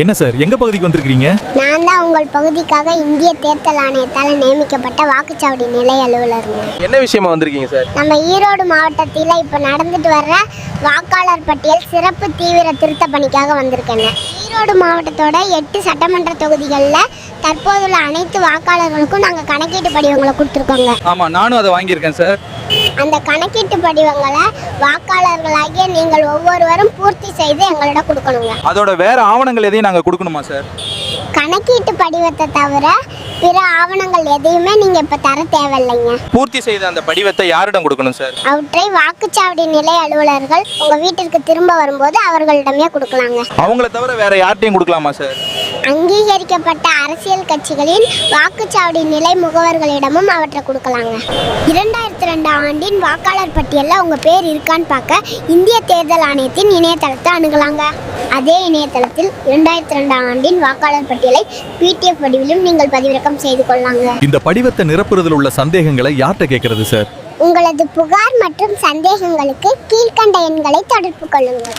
என்ன சார், எங்க பகுதிக்கு வந்திருக்கீங்க? நான் தான் உங்கள் பகுதிக்காக இந்திய தேர்தல் ஆணையத்தால் நியமிக்கப்பட்ட வாக்குச்சாவடி நிலை அலுவலருங்க. என்ன விஷயமா வந்திருக்கீங்க சார்? நம்ம ஈரோடு மாவட்டத்தில் இப்போ நடந்துட்டு வர்ற வாக்காளர் பட்டியல் சிறப்பு தீவிர திருத்த பணிக்காக வந்திருக்கேங்க. ஈரோடு மாவட்டத்தோட 8 சட்டமன்ற தொகுதிகளில் தற்போதுள்ள அனைத்து வாக்காளர்களுக்கும் நாங்கள் கணக்கீட்டு படிவங்களை கொடுத்துருக்கோங்க. ஆமா, நானும் அதை வாங்கியிருக்கேன் சார். அந்த கணக்கீட்டு படிவங்களை வாக்காளர்களாகிய நீங்கள் ஒவ்வொருவரும் பூர்த்தி செய்து எங்களிடம் கொடுக்கணுங்க. அதோட வேற ஆவணங்கள் எதையும் நாங்கள் கொடுக்கணுமா சார்? கணக்கீட்டு படிவத்தை தவிர பிற ஆவணங்கள் எதையுமே நீங்க இப்ப தர தேவையில்லைங்க. பூர்த்தி செய்த அந்த படிவத்தை யாரிடம் கொடுக்கணும் சார்? அவற்றை வாக்குச்சாவடி நிலை அலுவலர்கள் உங்க வீட்டிற்கு திரும்ப வரும்போது அவர்களிடமே கொடுக்கலாங்க. அவங்கள தவிர வேற யார்ட்டையும் கொடுக்கலாமா சார்? அங்கீகரிக்கப்பட்ட அரசியல் கட்சிகளின் வாக்குச்சாவடி நிலை முகவர்களிடமும் அவற்றை கொடுக்கலாங்க. 2002 ஆண்டின் வாக்காளர் பட்டியலில் உங்க பேர் இருக்கான்னு பார்க்க இந்திய தேர்தல் ஆணையத்தின் இணையதளத்தை அணுகலாங்க. அதே இணையதளத்தில் 2002 ஆண்டின் வாக்காளர் பட்டியலை PDF வடிவிலும் நீங்கள் பதிவிறக்கம் செய்து கொள்ளலாங்க. இந்த படிவத்தை நிரப்புறதுல உள்ள சந்தேகங்களை யார்கிட்ட கேட்கறது சார்? உங்களது புகார் மற்றும் சந்தேகங்களுக்கு கீழ்க்கண்ட எண்களை தொடர்பு கொள்ளுங்கள்.